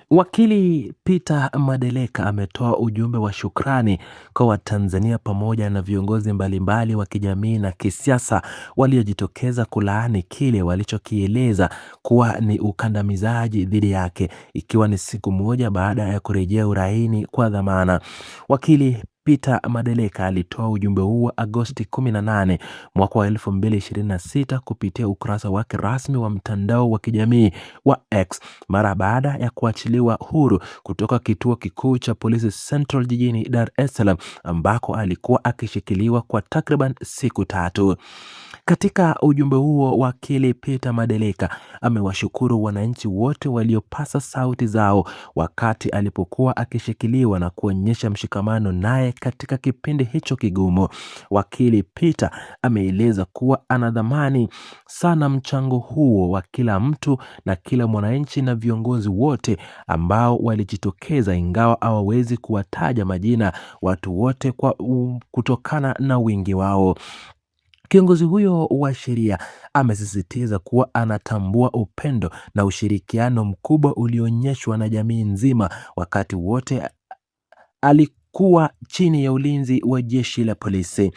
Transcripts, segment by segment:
Wakili Peter Madeleka ametoa ujumbe wa shukrani kwa Watanzania pamoja na viongozi mbalimbali wa kijamii na kisiasa waliojitokeza kulaani kile walichokieleza kuwa ni ukandamizaji dhidi yake, ikiwa ni siku moja baada ya kurejea uraini kwa dhamana. Wakili Peter Madeleka alitoa ujumbe huu Agosti 18 mwaka wa 2026 kupitia ukurasa wake rasmi wa mtandao wa kijamii wa X mara baada ya kuachiliwa huru kutoka kituo kikuu cha polisi Central jijini Dar es Salaam ambako alikuwa akishikiliwa kwa takriban siku 3. Katika ujumbe huo, wakili Peter Madeleka amewashukuru wananchi wote waliopasa sauti zao wakati alipokuwa akishikiliwa na kuonyesha mshikamano naye katika kipindi hicho kigumu. Wakili Peter ameeleza kuwa anadhamani sana mchango huo wa kila mtu na kila mwananchi na viongozi wote ambao walijitokeza, ingawa hawawezi kuwataja majina watu wote kutokana na wingi wao. Kiongozi huyo wa sheria amesisitiza kuwa anatambua upendo na ushirikiano mkubwa ulioonyeshwa na jamii nzima wakati wote alikuwa chini ya ulinzi wa jeshi la polisi.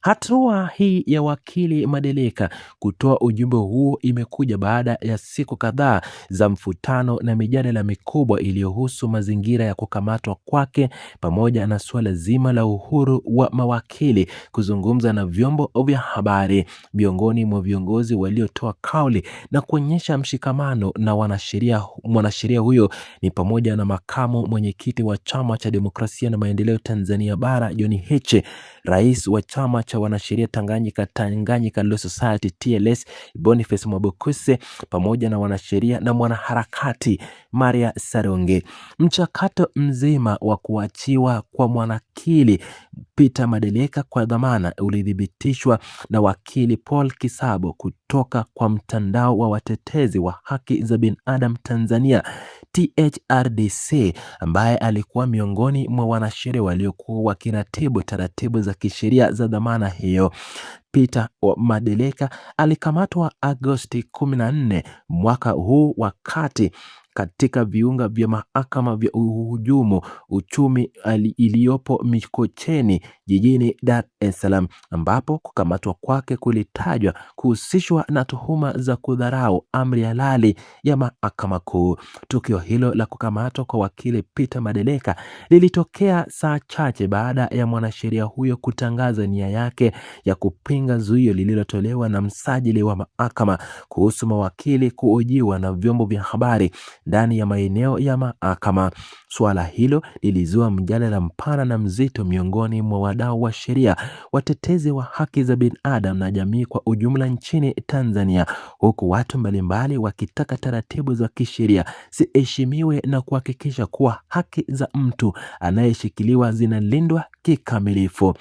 Hatua hii ya wakili Madeleka kutoa ujumbe huo imekuja baada ya siku kadhaa za mvutano na mijadala mikubwa iliyohusu mazingira ya kukamatwa kwake pamoja na suala zima la uhuru wa mawakili kuzungumza na vyombo vya habari. Miongoni mwa viongozi waliotoa kauli na kuonyesha mshikamano na mwanasheria huyo ni pamoja na makamu mwenyekiti wa Chama cha Demokrasia na Maendeleo Tanzania Bara John Heche, rais wa chama cha wanasheria Tanganyika Law Society TLS Boniface Mwabukusi, pamoja na wanasheria na mwanaharakati Maria Sarungi. Mchakato mzima wa kuachiwa kwa mwanakili Peter Madeleka kwa dhamana ulithibitishwa na wakili Paul Kisabo kutoka kwa mtandao wa watetezi wa haki za binadamu Tanzania THRDC, ambaye alikuwa miongoni mwa wanasheria waliokuwa wakiratibu taratibu za kisheria za dhamana hiyo. Peter Madeleka alikamatwa Agosti 14 mwaka huu wakati katika viunga vya mahakama vya uhujumu uchumi iliyopo Mikocheni jijini Dar es Salaam, ambapo kukamatwa kwake kulitajwa kuhusishwa na tuhuma za kudharau amri halali ya mahakama kuu. Tukio hilo la kukamatwa kwa wakili Peter Madeleka lilitokea saa chache baada ya mwanasheria huyo kutangaza nia yake ya kupinga zuio lililotolewa na msajili wa mahakama kuhusu mawakili kuhojiwa na vyombo vya habari ndani ya maeneo ya mahakama. Suala hilo lilizua mjadala mpana na mzito miongoni mwa wadau wa sheria, watetezi wa haki za binadamu na jamii kwa ujumla nchini Tanzania, huku watu mbalimbali wakitaka taratibu za kisheria ziheshimiwe na kuhakikisha kuwa haki za mtu anayeshikiliwa zinalindwa kikamilifu.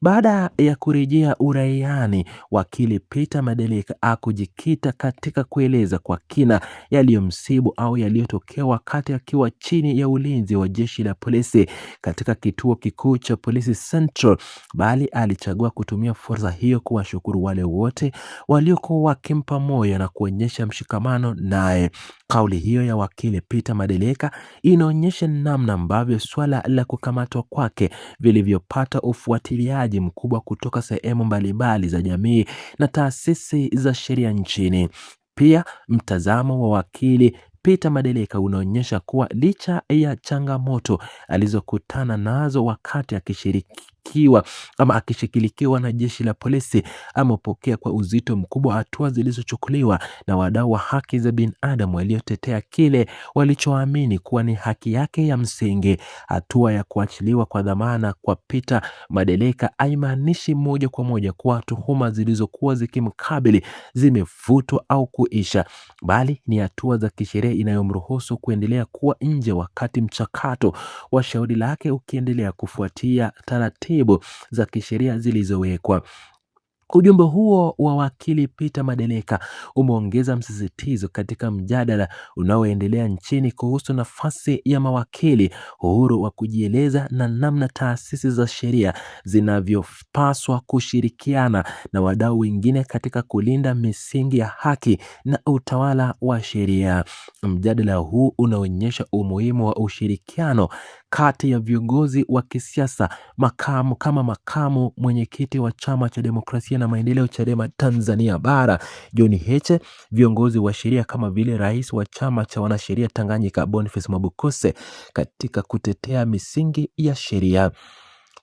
Baada ya kurejea uraiani, wakili Peter Madeleka hakujikita katika kueleza kwa kina yaliyomsibu au yaliyotokea wakati akiwa chini ya ulinzi wa jeshi la polisi katika kituo kikuu cha polisi Central, bali alichagua kutumia fursa hiyo kuwashukuru wale wote waliokuwa wakimpa moyo na kuonyesha mshikamano naye. Kauli hiyo ya wakili Peter Madeleka inaonyesha namna ambavyo swala la kukamatwa kwake vilivyopata ufuatiliaji mkubwa kutoka sehemu mbalimbali za jamii na taasisi za sheria nchini. Pia mtazamo wa wakili Peter Madeleka unaonyesha kuwa licha ya changamoto alizokutana nazo wakati akishikilikiwa na jeshi la polisi, amepokea kwa uzito mkubwa hatua zilizochukuliwa na wadau wa haki za binadamu waliotetea kile walichoamini kuwa ni haki yake ya msingi. Hatua ya kuachiliwa kwa dhamana kwa Peter Madeleka haimaanishi moja kwa moja kuwa tuhuma zilizokuwa zikimkabili zimefutwa au kuisha, bali ni hatua za kisheria inayomruhusu kuendelea kuwa nje wakati mchakato wa shauri lake ukiendelea kufuatia taratibu za kisheria zilizowekwa. Ujumbe huo wa wakili Peter Madeleka umeongeza msisitizo katika mjadala unaoendelea nchini kuhusu nafasi ya mawakili, uhuru wa kujieleza na namna taasisi za sheria zinavyopaswa kushirikiana na wadau wengine katika kulinda misingi ya haki na utawala wa sheria. Mjadala huu unaonyesha umuhimu wa ushirikiano kati ya viongozi wa kisiasa, makamu mwenyekiti wa Chama cha Demokrasia na Maendeleo Chadema Tanzania Bara John Heche, viongozi wa sheria kama vile rais wa chama cha wanasheria Tanganyika Boniface Mwabukusi katika kutetea misingi ya sheria.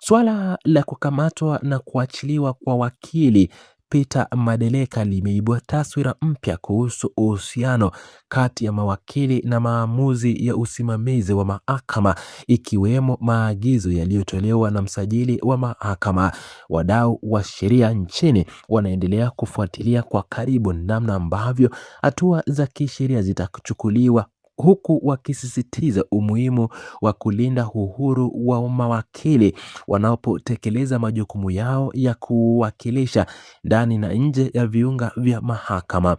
Swala la kukamatwa na kuachiliwa kwa wakili Peter Madeleka limeibua taswira mpya kuhusu uhusiano kati ya mawakili na maamuzi ya usimamizi wa mahakama, ikiwemo maagizo yaliyotolewa na msajili wa mahakama. Wadau wa sheria nchini wanaendelea kufuatilia kwa karibu namna ambavyo hatua za kisheria zitachukuliwa, huku wakisisitiza umuhimu wa kulinda uhuru wa mawakili wanapotekeleza majukumu yao ya kuwakilisha ndani na nje ya viunga vya mahakama.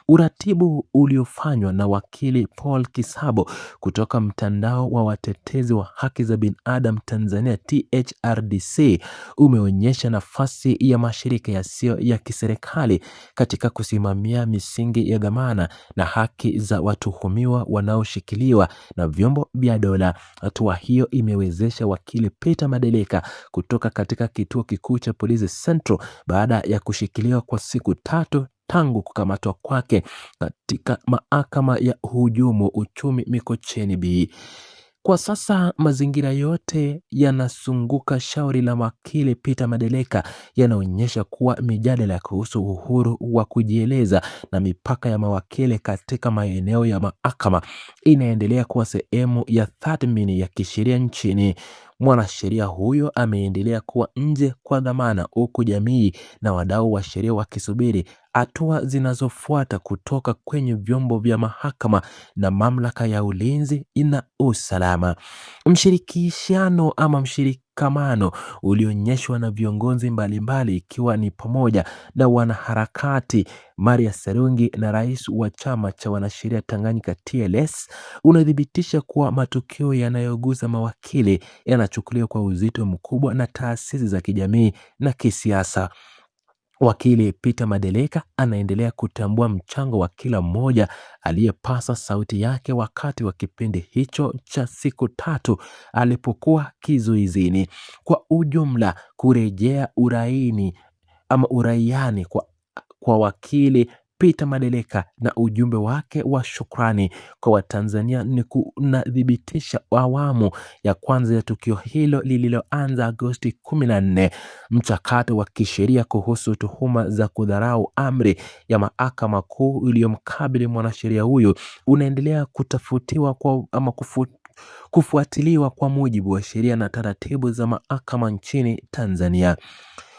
Uratibu uliofanywa na wakili Paul Kisabo kutoka mtandao wa watetezi wa haki za binadamu Tanzania THRDC umeonyesha nafasi ya mashirika yasiyo ya kiserikali katika kusimamia misingi ya dhamana na haki za watuhumiwa wanaoshikiliwa na vyombo vya dola. Hatua hiyo imewezesha wakili Peter Madeleka kutoka katika kituo kikuu cha polisi Central baada ya kushikiliwa kwa siku 3 tangu kukamatwa kwake katika mahakama ya uhujumu uchumi Mikocheni B. Kwa sasa mazingira yote yanazunguka shauri la wakili Peter Madeleka yanaonyesha kuwa mijadala kuhusu uhuru wa kujieleza na mipaka ya mawakili katika maeneo ya mahakama inaendelea kuwa sehemu ya tathmini ya kisheria nchini. Mwanasheria huyo ameendelea kuwa nje kwa dhamana, huku jamii na wadau wa sheria wakisubiri hatua zinazofuata kutoka kwenye vyombo vya mahakama na mamlaka ya ulinzi na usalama. Mshirikishano ama mshirikamano ulionyeshwa na viongozi mbalimbali, ikiwa ni pamoja na wanaharakati Maria Sarungi na rais wa chama cha wanasheria Tanganyika TLS, unadhibitisha kuwa matukio yanayogusa mawakili yanachukuliwa kwa uzito mkubwa na taasisi za kijamii na kisiasa. Wakili Peter Madeleka anaendelea kutambua mchango wa kila mmoja aliyepasa sauti yake wakati wa kipindi hicho cha siku 3 alipokuwa kizuizini. Kwa ujumla, kurejea uraiani kwa wakili Peter Madeleka na ujumbe wake wa shukrani kwa Watanzania ni kunadhibitisha awamu ya kwanza ya tukio hilo lililoanza Agosti 14. Mchakato wa kisheria kuhusu tuhuma za kudharau amri ya mahakama kuu iliyomkabili mwanasheria huyu unaendelea kufuatiliwa kwa mujibu wa sheria na taratibu za mahakama nchini Tanzania.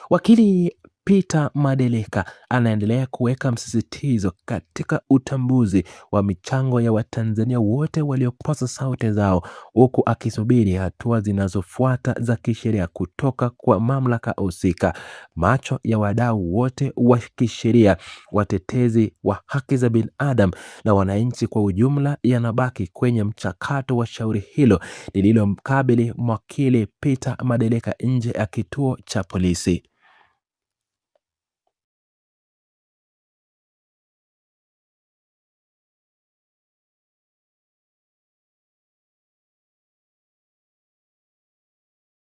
Wakili Peter Madeleka anaendelea kuweka msisitizo katika utambuzi wa michango ya Watanzania wote waliopaza sauti zao, huku akisubiri hatua zinazofuata za kisheria kutoka kwa mamlaka husika. Macho ya wadau wote wa kisheria, watetezi wa haki za binadamu na wananchi kwa ujumla yanabaki kwenye mchakato wa shauri hilo lililomkabili wakili Peter Madeleka nje ya kituo cha polisi.